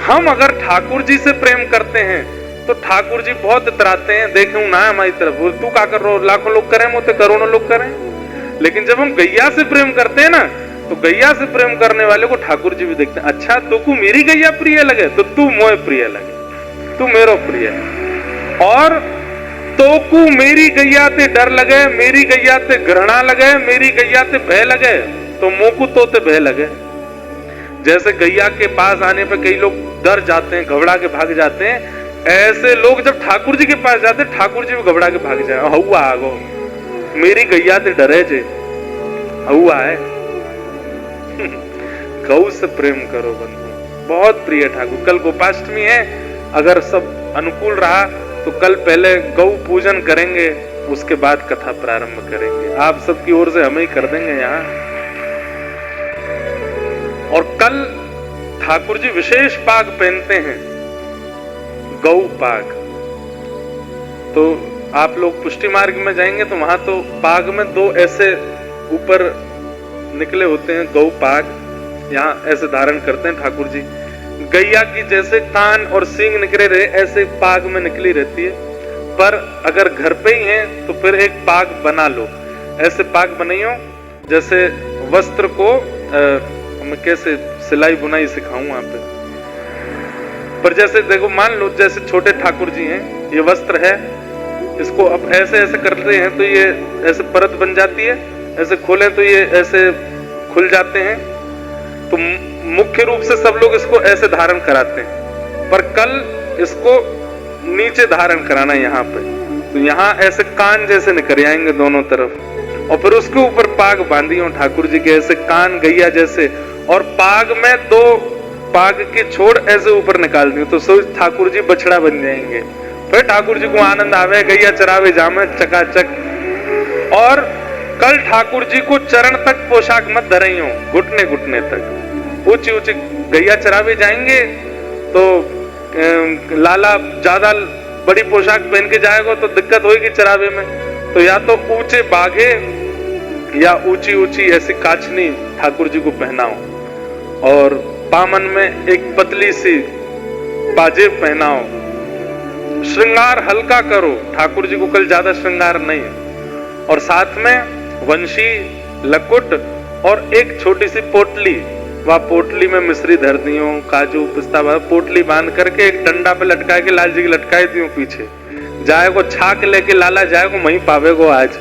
हम अगर ठाकुर जी से प्रेम करते हैं तो ठाकुर जी बहुत इतराते हैं, देखे ना हमारी तरफ, तू क्या कर रहा, लाखों लोग करें मोते करोड़ों लोग करें। लेकिन जब हम गैया से प्रेम करते हैं ना, तो गैया से प्रेम करने वाले को ठाकुर जी भी देखते हैं, अच्छा तो को मेरी गैया प्रिय लगे तो तू मोए प्रिय लगे, तू मेरो प्रिय। और तो को मेरी गैया ते डर लगे, मेरी गैया ते घृणा लगे, मेरी गैया ते भय लगे, तो मोकू तो ते भय लगे। जैसे गैया के पास आने पे कई लोग डर जाते हैं, घबरा के भाग जाते हैं, ऐसे लोग जब ठाकुर जी के पास जाते हैं, ठाकुर जी भी घबरा के भाग जाए, हवा आगो मेरी गैया ते डरे जे, हवा है। गौ से प्रेम करो बंधु, बहुत प्रिय ठाकुर। कल गोपाष्टमी है, अगर सब अनुकूल रहा तो कल पहले गौ पूजन करेंगे, उसके बाद कथा प्रारंभ करेंगे। आप सबकी ओर से हम ही कर देंगे यहाँ। और कल ठाकुर जी विशेष पाग पहनते हैं, गौ पाग। तो आप लोग पुष्टि मार्ग में जाएंगे तो वहां तो पाग में दो ऐसे ऊपर निकले होते हैं गौ पाग, यहाँ ऐसे धारण करते हैं ठाकुर जी। गैया की जैसे कान और सींग निकले रहे, ऐसे पाग में निकली रहती है। पर अगर घर पे ही हैं तो फिर एक पाग बना लो, ऐसे पाग बनाइयो जैसे वस्त्र को मैं कैसे सिलाई बुनाई सिखाऊं वहां पे। पर जैसे देखो, मान लो जैसे छोटे ठाकुर जी हैं, ये वस्त्र है, इसको अब ऐसे ऐसे करते हैं तो ये ऐसे परत बन जाती है, ऐसे खोलें तो ये ऐसे खुल जाते हैं। तो मुख्य रूप से सब लोग इसको ऐसे धारण कराते हैं, पर कल इसको नीचे धारण कराना यहाँ पे। तो यहाँ ऐसे कान जैसे निकल आएंगे दोनों तरफ, और फिर उसके ऊपर पाग बांधी हो ठाकुर जी के, ऐसे कान गैया जैसे, और पाग में दो पाग के छोड़ ऐसे ऊपर निकाल दी, तो सोच ठाकुर जी बछड़ा बन जाएंगे। फिर ठाकुर जी को आनंद आवे, गैया चरावे जामे चकाचक। और कल ठाकुर जी को चरण तक पोशाक मत धरई हो, घुटने घुटने तक ऊंची ऊंची गैया चरावे जाएंगे तो लाला ज्यादा बड़ी पोशाक पहन के जाएगा तो दिक्कत होगी चरावे में। तो या तो ऊंचे बागे या ऊंची ऊंची ऐसी काचनी ठाकुर जी को पहनाओ, और पामन में एक पतली सी पाजेब पहनाओ। श्रृंगार हल्का करो, ठाकुर जी को कल ज्यादा श्रृंगार नहीं, और साथ में वंशी, लकुट और एक छोटी सी पोटली, वह पोटली में मिश्री धर दी हूँ, काजू पिस्ता, पोटली बांध करके एक डंडा पे लटका के लाल जी की लटकाई दी हूँ पीछे। जाएगो छाक लेके लाला जाएगो, वहीं पावेगो आज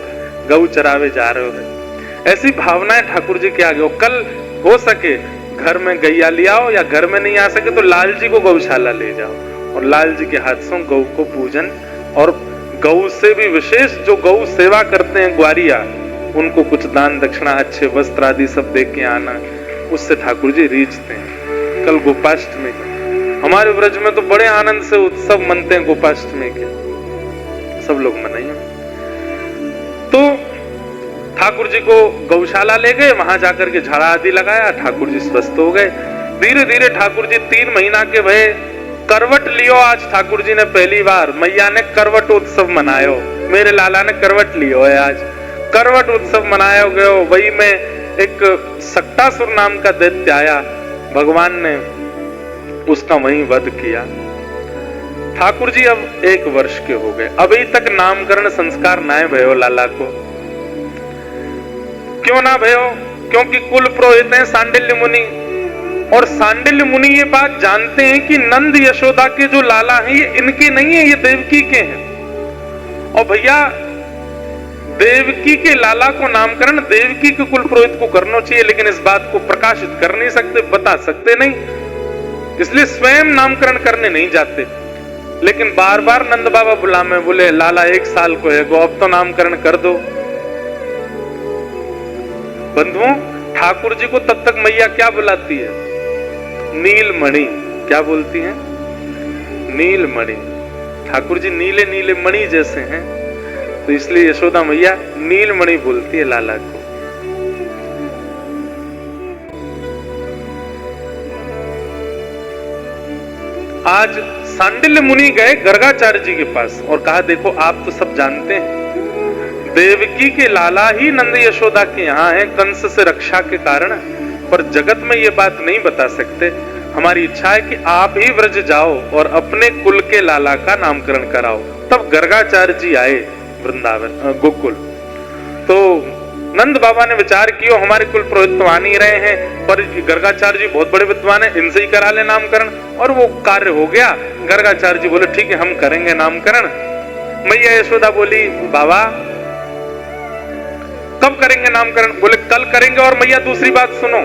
गऊ चरावे जा रहे हो। ऐसी भावनाएं ठाकुर जी के आगे हो। कल हो सके घर में गैया ले आओ, या घर में नहीं आ सके तो लाल जी को गौशाला ले जाओ, और लाल जी के हाथ से गौ को पूजन। और गौ से भी विशेष जो गौ सेवा करते हैं ग्वारिया, उनको कुछ दान दक्षिणा, अच्छे वस्त्र आदि सब दे के आना, उससे ठाकुर जी रीझते हैं। कल गोपाष्टमी, हमारे व्रज में तो बड़े आनंद से उत्सव मनते हैं गोपाष्टमी के, सब लोग मनाइए। तो ठाकुर जी को गौशाला ले गए, वहां जाकर के झाड़ा आदि लगाया, ठाकुर जी स्वस्थ हो गए। धीरे धीरे ठाकुर जी 3 महीना के भये करवट लियो। आज ठाकुर जी ने पहली बार, मैया ने करवट उत्सव मनायो, मेरे लाला ने करवट लियो है, आज करवट उत्सव मनाया गयो। वही में एक सक्टासुर नाम का दैत्य आया, भगवान ने उसका वहीं वध किया। ठाकुर जी अब 1 वर्ष के हो गए, अभी तक नामकरण संस्कार ना भयो लाला को। क्यों ना भयो? क्योंकि कुल पुरोहित हैं सांडिल्य मुनि, और सांडिल्य मुनि ये बात जानते हैं कि नंद यशोदा के जो लाला हैं ये इनके नहीं है, ये देवकी के हैं। और भैया देवकी के लाला को नामकरण देवकी के कुल पुरोहित को करना चाहिए, लेकिन इस बात को प्रकाशित कर नहीं सकते, बता सकते नहीं, इसलिए स्वयं नामकरण करने नहीं जाते। लेकिन बार बार नंद बाबा बुलावे, बोले लाला 1 साल को है गो, अब तो नामकरण कर दो। बंधुओं, ठाकुर जी को तब तक मैया क्या बुलाती है? नीलमणि। क्या बोलती हैं? नीलमणि। ठाकुर जी नीले नीले मणि जैसे हैं, तो इसलिए यशोदा मैया नीलमणि बोलती है लाला को। आज सांडिल्य मुनि गए गर्गाचार्य जी के पास और कहा, देखो आप तो सब जानते हैं देवकी के लाला ही नंद यशोदा के यहाँ हैं कंस से रक्षा के कारण, पर जगत में ये बात नहीं बता सकते। हमारी इच्छा है कि आप ही व्रज जाओ और अपने कुल के लाला का नामकरण कराओ। तब गर्गाचार्य जी आए वृंदावन गोकुल। तो नंद बाबा ने विचार किया, हमारे कुल पुरोहित तो आ नहीं रहे हैं, पर गर्गाचार्य जी बहुत बड़े विद्वान हैं, इनसे ही करा ले नामकरण। और वो कार्य हो गया। गर्गाचार्य जी बोले ठीक है हम करेंगे नामकरण। मैया यशोदा बोली बाबा कब करेंगे नामकरण? बोले कल करेंगे। और मैया दूसरी बात सुनो,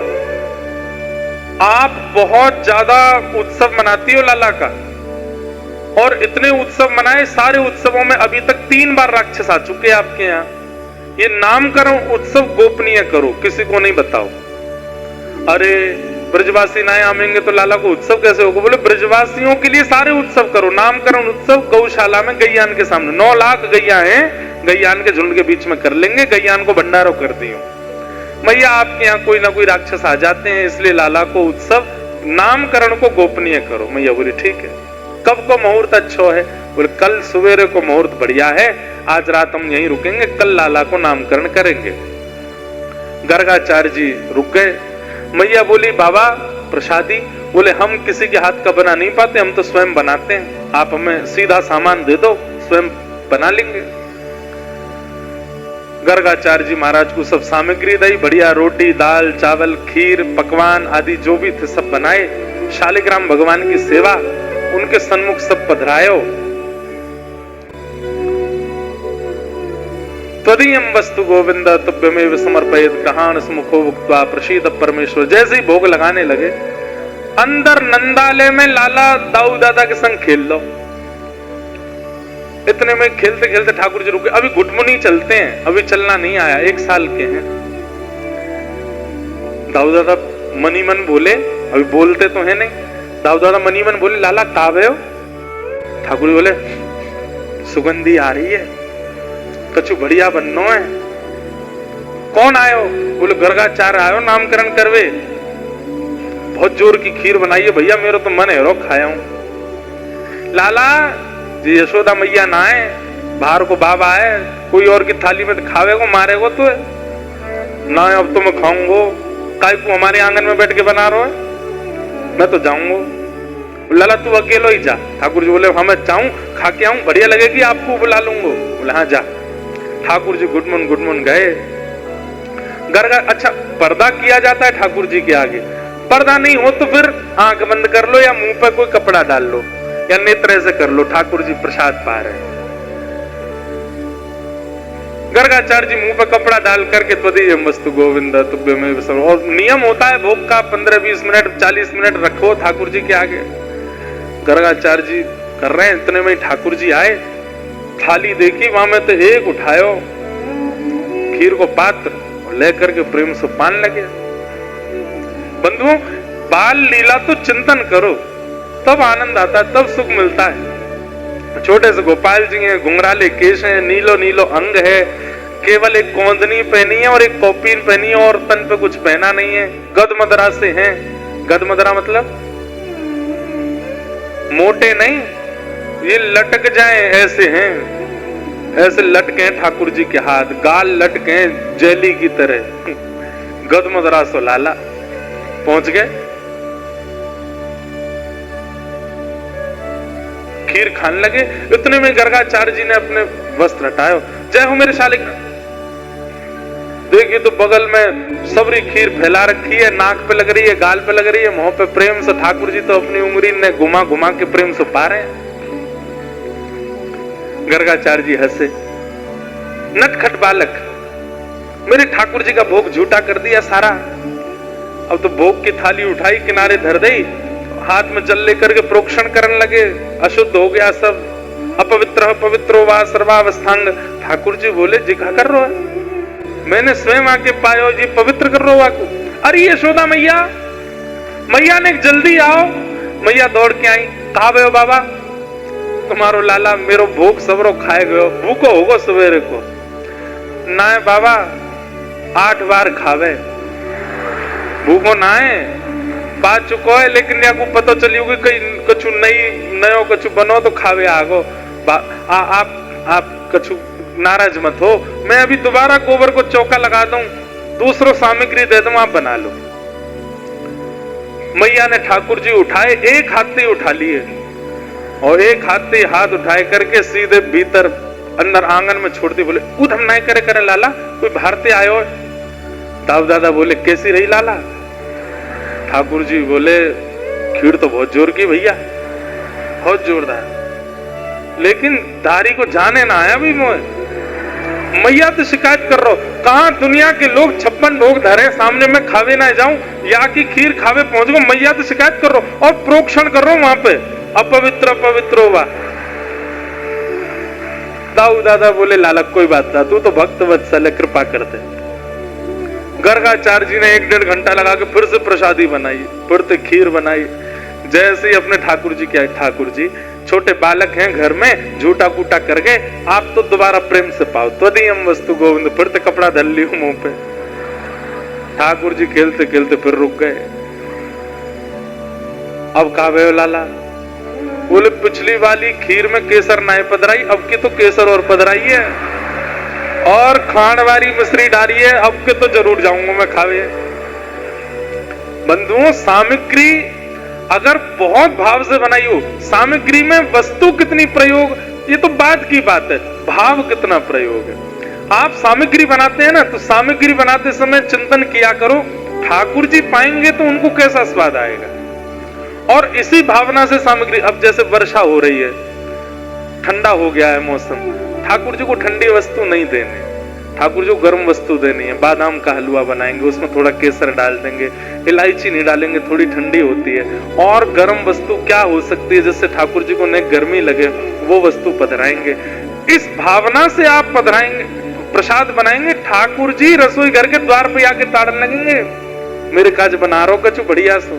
आप बहुत ज्यादा उत्सव मनाती हो लाला का, और इतने उत्सव मनाए, सारे उत्सवों में अभी तक 3 बार राक्षस आ चुके हैं आपके यहाँ। ये नामकरण उत्सव गोपनीय करो, किसी को नहीं बताओ। अरे ब्रजवासी ना आएंगे तो लाला को उत्सव कैसे होगा? बोले ब्रजवासियों के लिए सारे उत्सव करो। नामकरण उत्सव गौशाला में गैयान के सामने 9 लाख गैया हैं, गैयान के झुंड के बीच में कर लेंगे, गैयान को भंडारो कर दियो। मैया आपके यहाँ कोई ना कोई राक्षस आ जाते हैं, इसलिए लाला को उत्सव नामकरण को गोपनीय करो। मैया बोली ठीक है। कब को मुहूर्त अच्छा है? बोले कल सवेरे को मुहूर्त बढ़िया है, आज रात हम यहीं रुकेंगे, कल लाला को नामकरण करेंगे। गर्गाचार्य जी रुक गए। मैया बोली बाबा प्रसादी? बोले हम किसी के हाथ का बना नहीं पाते, हम तो स्वयं बनाते हैं, आप हमें सीधा सामान दे दो, स्वयं बना लेंगे। गर्गाचार्य जी महाराज को सब सामग्री दी, बढ़िया रोटी दाल चावल खीर पकवान आदि जो भी थे सब बनाए। शालिग्राम भगवान की सेवा, उनके सन्मुख सब पधरायो। त्वदीयं वस्तु गोविंद तुभ्यमेव समर्पयेत् कहान सुमुखो भुक्त्वा प्रसीद परमेश्वर। जैसे ही भोग लगाने लगे, अंदर नंदालय में लाला दाऊ दादा के संग खेल लो। इतने में खेलते खेलते ठाकुर जी रुके। अभी घुटमुनी चलते हैं, अभी चलना नहीं आया, 1 साल के हैं। दाऊ दादा मनी मन बोले, अभी बोलते तो है नहीं, दाऊ दादा मनी मन बोले लाला कावे हो? ठाकुर जी बोले सुगंधी आ रही है, कछु बढ़िया बननो है। कौन आयो? बोले गर्गाचार्य आयो नामकरण करवे, बहुत जोर की खीर बनाई है भैया, मेरा तो मन है रो खाया हूं। लाला जी यशोदा मैया ना आए, बाहर को बाबा आए, कोई और की थाली में खावे को मारे को तो ना, अब तो मैं खाऊंगो, काय को हमारे आंगन में बैठ के बना रहा है, मैं तो जाऊंगो। लाला तू अकेलो ही जा। ठाकुर जी बोले हाँ मैं चाहूं, खा के आऊं, बढ़िया लगेगी आपको बुला लूंगो। बोले हाँ जा। ठाकुर जी गुडमुन गए। गर्गा अच्छा पर्दा किया जाता है ठाकुर जी के आगे, पर्दा नहीं हो तो फिर आंख बंद कर लो या मुंह पर कोई कपड़ा डाल लो या नेत्र से कर लो, ठाकुर जी प्रसाद पा रहे हैं। गर्गाचार्य जी मुंह पर कपड़ा डाल करके त्वदीयं वस्तु गोविंद तुभ्यमेव समर्पयेत्। और नियम होता है भोग का 15-20 मिनट 40 मिनट रखो ठाकुर जी के आगे। गर्गाचार्य जी कर रहे हैं, इतने में ठाकुर जी आए, थाली देखी, वहां में तो एक उठायो खीर को पात्र और लेकर के प्रेम से पान लगे। बंधुओं बाल लीला तो चिंतन करो, तब आनंद आता है, तब सुख मिलता है। छोटे से गोपाल जी हैं, घुंघराले केश हैं, नीलो नीलो अंग है, केवल एक कोंदनी पहनी है और एक कौपीन पहनी है और तन पे कुछ पहना नहीं है। गदमदरा से हैं। गदमदरा मतलब मोटे नहीं, ये लटक जाए ऐसे हैं, ऐसे लटके हैं ठाकुर जी के हाथ, गाल लटके हैं जेली की तरह। गदमदरा सो लाला पहुंच गए। खीर खाने लगे। इतने में गर्गाचार्य जी ने अपने वस्त्र हटाए, जय हो मेरे शालिग्राम। देखिए तो बगल में सबरी खीर फैला रखी है, नाक पे लग रही है, गाल पे लग रही है, मुंह पे प्रेम से ठाकुर जी तो अपनी उंगली ने घुमा घुमा के प्रेम से पा रहे हैं। गर्गाचार्य जी हंसे, नटखट बालक, मेरे ठाकुर जी का भोग झूठा कर दिया सारा। अब तो भोग की थाली उठाई, किनारे धर दी, हाथ में जल लेकर के प्रोक्षण करने लगे, अशुद्ध हो गया सब। अपवित्र पवित्रो वा सर्वावस्थांग। ठाकुर जी बोले जी क्या कर रहे हो? मैंने स्वयं आके पायो जी पवित्र कर रहे हो आको। अरे यशोदा मैया, मैया ने जल्दी आओ। मैया दौड़ के आई, कहा गए हो बाबा? तुम्हारो लाला मेरो भोग सबरो खाए गयो, भूखो होगो सवेरे को। ना बाबा 8 बार खावे, भूखो ना है, पा चुको है, लेकिन या को पता चली होगी कहीं कछु नयो कछु बनो तो खावे आगो। आप कछु नाराज मत हो, मैं अभी दोबारा गोबर को चौका लगा दूं, दूसरो सामग्री दे दूं, आप बना लो। मैया ने ठाकुर जी उठाए, एक हाथ से उठा लिए और एक हाथ से हाथ उठाए करके सीधे भीतर अंदर आंगन में छोड़ दी। बोले उध हम नहीं करे करे लाला, कोई भारतीय आयो। दाऊ दादा बोले कैसी रही लाला? ठाकुर जी बोले खीर तो बहुत जोर की भैया, बहुत जोरदार, लेकिन दारी को जाने ना आया भी मोए। मैया तो शिकायत कर रहा हूं, कहां दुनिया के लोग 56 भोग धरे सामने में खावे ना जाऊं या की खीर खावे पहुंच गो। मैया तो शिकायत कर रहा हूं और प्रोक्षण कर रहा हूं वहां पे, अपवित्र अपवित्र हुआ। दाऊ दादा बोले लाला कोई बात ना, तू तो भक्त वत्सल है, कृपा करते। गर्गाचार्य जी ने 1-1.5 घंटा लगा के फिर से प्रसादी बनाई, फिर से खीर बनाई। जैसे ही अपने ठाकुर जी क्या, ठाकुर जी छोटे बालक हैं घर में, झूठा कूटा कर गए, आप तो दोबारा प्रेम से पाओ। त्वदीयम वस्तु गोविंद, फिर तो कपड़ा धर लियो मुंह पे। ठाकुर जी खेलते खेलते फिर रुक गए। अब कहा वे लाला? बोले पिछली वाली खीर में केसर नहीं पधराई, अब की तो केसर और पधराई है और खांड वाली मिश्री डाली है, अब के तो जरूर जाऊंगा मैं खावे। बंधुओं, सामग्री अगर बहुत भाव से बनाई हो, सामग्री में वस्तु कितनी प्रयोग, ये तो बात की बात है, भाव कितना प्रयोग है। आप सामग्री बनाते हैं ना, तो सामग्री बनाते समय चिंतन किया करो ठाकुर जी पाएंगे तो उनको कैसा स्वाद आएगा, और इसी भावना से सामग्री। अब जैसे वर्षा हो रही है, ठंडा हो गया है मौसम, ठाकुर जी को ठंडी वस्तु नहीं देनी, ठाकुर जी को गर्म वस्तु देनी है। बादाम का हलवा बनाएंगे, उसमें थोड़ा केसर डाल देंगे, इलायची नहीं डालेंगे, थोड़ी ठंडी होती है। और गर्म वस्तु क्या हो सकती है जिससे ठाकुर जी को न गर्मी लगे, वो वस्तु पधराएंगे। इस भावना से आप पधराएंगे, प्रसाद बनाएंगे, ठाकुर जी रसोई घर के द्वार पे आके ताड़न लगेंगे, मेरे काज बना रहो कछु बढ़िया सो।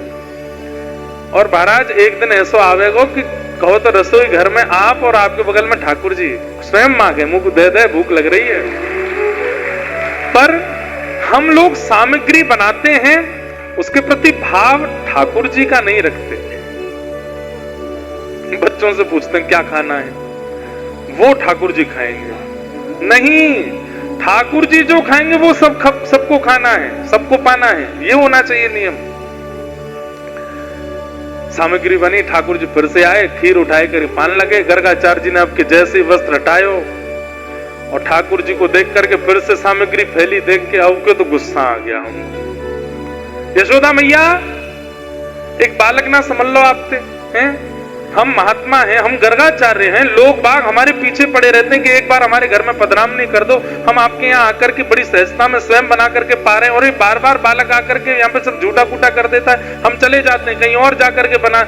और महाराज एक दिन ऐसा आवेगो कि कहो तो रसोई घर में आप और आपके बगल में ठाकुर जी स्वयं मांगे, मुंह दे दे भूख लग रही है। पर हम लोग सामग्री बनाते हैं, उसके प्रति भाव ठाकुर जी का नहीं रखते। बच्चों से पूछते हैं क्या खाना है, वो ठाकुर जी खाएंगे नहीं, ठाकुर जी जो खाएंगे वो सबको खाना है, सबको पाना है, ये होना चाहिए नियम। सामग्री बनी, ठाकुर जी फिर से आए, खीर उठाए कर पान लगे। गर्गाचार्य जी ने आपके जैसे वस्त्र हटायो और ठाकुर जी को देख करके फिर से सामग्री फैली देख के अब के तो गुस्सा आ गया हम। यशोदा मैया, एक बालक ना समझ लो आपसे हैं, हम महात्मा हैं, हम गर्गाचार्य हैं, लोग बाग हमारे पीछे पड़े रहते हैं कि एक बार हमारे घर में पधराम नहीं कर दो। हम आपके यहाँ आकर के बड़ी सहजता में स्वयं बना करके पा रहे हैं, और ये बार बार बालक आकर के यहाँ पे सब झूठा कूटा कर देता है, हम चले जाते हैं कहीं और जाकर के बना।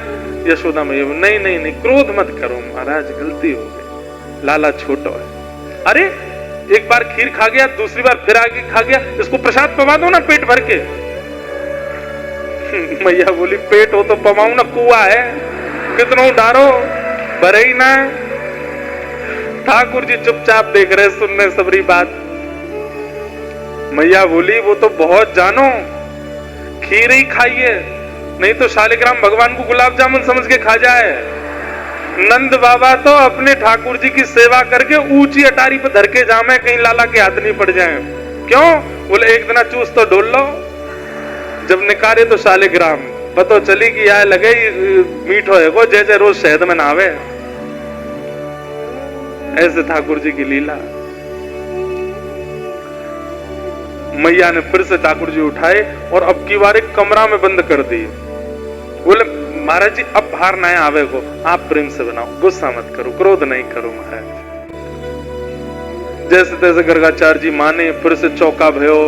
यशोदा मैया, नहीं नहीं नहीं, क्रोध मत करो महाराज, गलती हो गई, लाला छोटा है। अरे एक बार खीर खा गया, दूसरी बार फिर आगे खा गया, इसको प्रसाद पवा दो ना पेट भर के। मैया बोली पेट हो तो पवाऊ ना, कुआ है, कितनों डारो भरे ही ना। ठाकुर जी चुपचाप देख रहे, सुन रहे सबरी बात। मैया बोली वो तो बहुत जानो, खीर ही खाइए, नहीं तो शालिग्राम भगवान को गुलाब जामुन समझ के खा जाए। नंद बाबा तो अपने ठाकुर जी की सेवा करके ऊंची अटारी पर धर के जामे, कहीं लाला के हाथ नहीं पड़ जाए। क्यों? बोले एक दिन चूस तो डोल लो, जब निकाले तो शालिग्राम, पता चली कि यार लगे मीठो है को, जैसे रोज शहद में नहावे। ऐसे ठाकुर जी की लीला। मैया ने फिर से ठाकुर जी उठाए और अब की बार एक कमरा में बंद कर दिए। बोले महाराज जी अब बाहर ना आवे को, आप प्रेम से बनाओ, गुस्सा मत करो, क्रोध नहीं करो महाराज। जैसे तैसे गर्गाचार्य जी माने, फिर से चौका भयो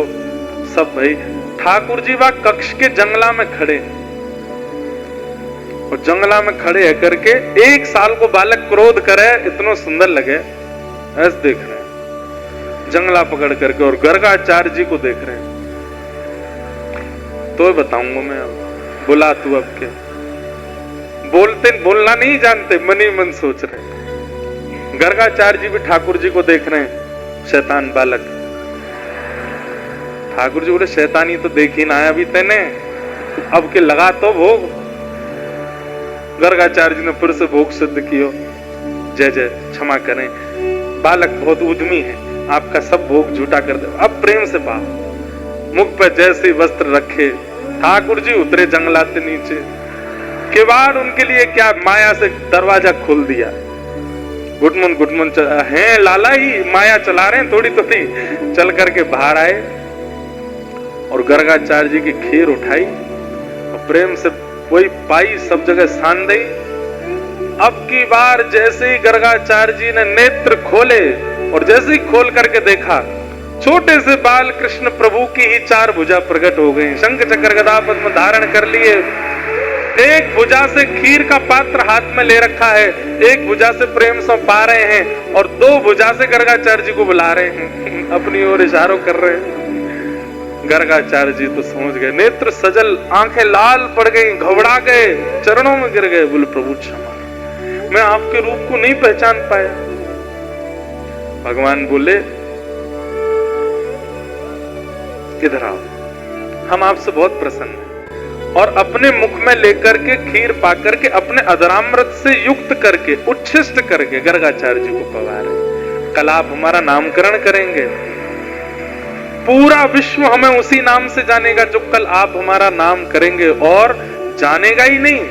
सब भाई। ठाकुर जी वह कक्ष के जंगला में खड़े, और जंगला में खड़े है करके 1 साल को बालक क्रोध करे, इतना सुंदर लगे, ऐसे देख रहे हैं जंगला पकड़ करके, और गर्गाचार्य जी को देख रहे हैं। तो बताऊंगा मैं, अब बुला तू अब के, बोलना नहीं जानते, मन ही मन सोच रहे। गर्गाचार्य जी भी ठाकुर जी को देख रहे हैं, शैतान बालक। ठाकुर जी बोले शैतानी तो देखी ना आया अभी तेने, अब के लगा तो भोग। गर्गाचार्य जी ने फिर से भोग सिद्ध कियो। जय जय, क्षमा करें, बालक बहुत उद्यमी है, आपका सब भोग झूठा कर दे। अब प्रेम से पा, मुख पर जैसे वस्त्र रखे, ठाकुर जी उतरे जंगलाते नीचे, किवाड़ उनके लिए क्या माया से दरवाजा खोल दिया। गुटमुन हैं लाला ही माया चला रहे हैं, थोड़ी थोड़ी चल करके बाहर आए और गर्गाचार्य जी की खीर उठाई और प्रेम से वही पाई, सब जगह सान दी। अब की बार जैसे ही गर्गाचार्य जी ने नेत्र खोले और जैसे ही खोल करके देखा, छोटे से बाल कृष्ण प्रभु की ही 4 भुजा प्रकट हो गई, शंख चक्र गदा पद्म धारण कर लिए, एक भुजा से खीर का पात्र हाथ में ले रखा है, एक भुजा से प्रेम से पा रहे हैं और 2 भुजा से गर्गाचार्य जी को बुला रहे हैं, अपनी ओर इशारों कर रहे हैं। गर्गाचार्य जी तो समझ गए, नेत्र सजल, आंखें लाल पड़ गई, घबरा गए, चरणों में गिर गए, बोले प्रभु क्षमा, मैं आपके रूप को नहीं पहचान पाया। भगवान बोले इधर आओ, हम आपसे बहुत प्रसन्न हैं, और अपने मुख में लेकर के खीर पाकर के अपने अधरामृत से युक्त करके उच्छिष्ट करके गर्गाचार्य जी को पवारे। कल आप हमारा नामकरण करेंगे, पूरा विश्व हमें उसी नाम से जानेगा जो कल आप हमारा नाम करेंगे, और जानेगा ही नहीं,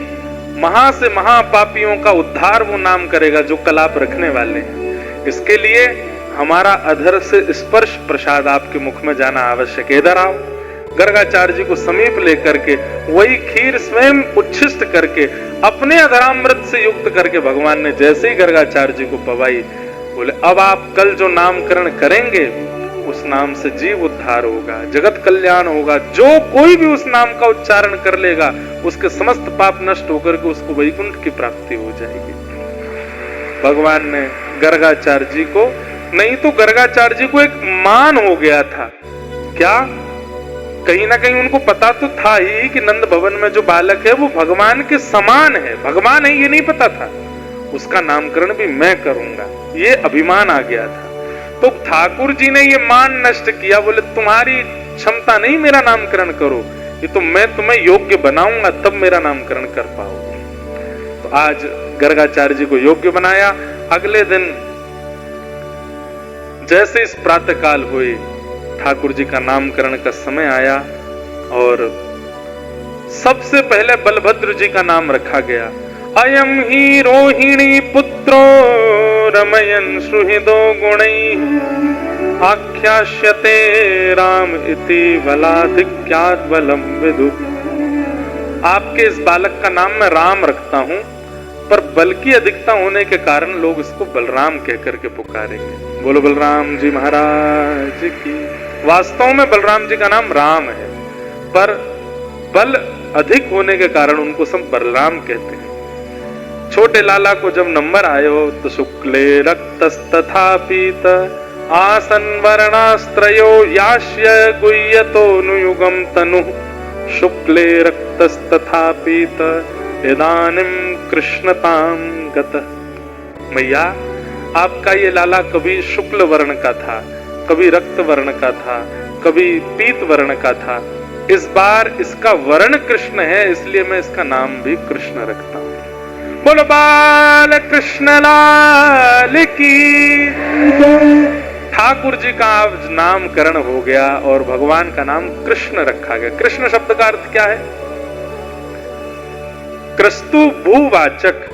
महा से महापापियों का उद्धार वो नाम करेगा जो कल आप रखने वाले हैं। इसके लिए हमारा अधर से स्पर्श प्रसाद आपके मुख में जाना आवश्यक है। इधर आओ। गर्गाचार्य जी को समीप लेकर के वही खीर स्वयं उच्छिष्ट करके अपने अधरामृत से युक्त करके भगवान ने जैसे ही गर्गाचार्य जी को पवाई, बोले अब आप कल जो नामकरण करेंगे उस नाम से जीव उद्धार होगा, जगत कल्याण होगा, जो कोई भी उस नाम का उच्चारण कर लेगा उसके समस्त पाप नष्ट होकर के उसको वैकुंठ की प्राप्ति हो जाएगी। भगवान ने गर्गाचार्य जी को, नहीं तो गर्गाचार्य जी को एक मान हो गया था, क्या कहीं ना कहीं उनको पता तो था ही कि नंद भवन में जो बालक है वो भगवान के समान है, भगवान है ये नहीं पता था, उसका नामकरण भी मैं करूंगा, ये अभिमान आ गया था। तो ठाकुर जी ने ये मान नष्ट किया, बोले तुम्हारी क्षमता नहीं मेरा नामकरण करो, ये तो मैं तुम्हें योग्य बनाऊंगा तब मेरा नामकरण कर पाओगे। तो आज गर्गाचार्य जी को योग्य बनाया। अगले दिन जैसे इस प्रातः काल हुई, ठाकुर जी का नामकरण का समय आया और सबसे पहले बलभद्र जी का नाम रखा गया। अयम ही रोहिणी पुत्रो रमयन सुहृदो गुणैः आख्यास्यते राम इति बलाधिक्यात् बलम विदु। आपके इस बालक का नाम मैं राम रखता हूं, पर बल की अधिकता होने के कारण लोग इसको बलराम कह करके पुकारेंगे। बोलो बलराम जी महाराज की। वास्तव में बलराम जी का नाम राम है, पर बल अधिक होने के कारण उनको सब बलराम कहते हैं। छोटे लाला को जब नंबर आयो तो शुक्ले रक्तस्तथा पीत आसन वर्णास्त्रयो यास्य गुह्यतो नुयुगम तनु शुक्ले रक्तस्तथा पीत इदानीं कृष्णतां गतः। मैया आपका ये लाला कभी शुक्ल वर्ण का था, कभी रक्त वर्ण का था, कभी पीत वर्ण का था, इस बार इसका वर्ण कृष्ण है, इसलिए मैं इसका नाम भी कृष्ण रखता हूं। बोलो बाल कृष्ण लाल की। ठाकुर जी का आज नामकरण हो गया और भगवान का नाम कृष्ण रखा गया। कृष्ण शब्द का अर्थ क्या है? क्रस्तु भूवाचक।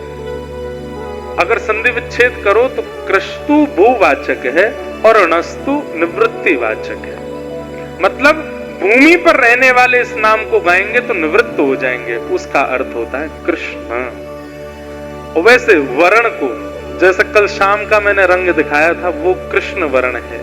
अगर संधि विच्छेद करो तो क्रस्तु भूवाचक है और अणस्तु निवृत्तिवाचक है। मतलब भूमि पर रहने वाले इस नाम को गाएंगे तो निवृत्त हो जाएंगे, उसका अर्थ होता है कृष्ण। और वैसे वर्ण को, जैसे कल शाम का मैंने रंग दिखाया था, वो कृष्ण वर्ण है।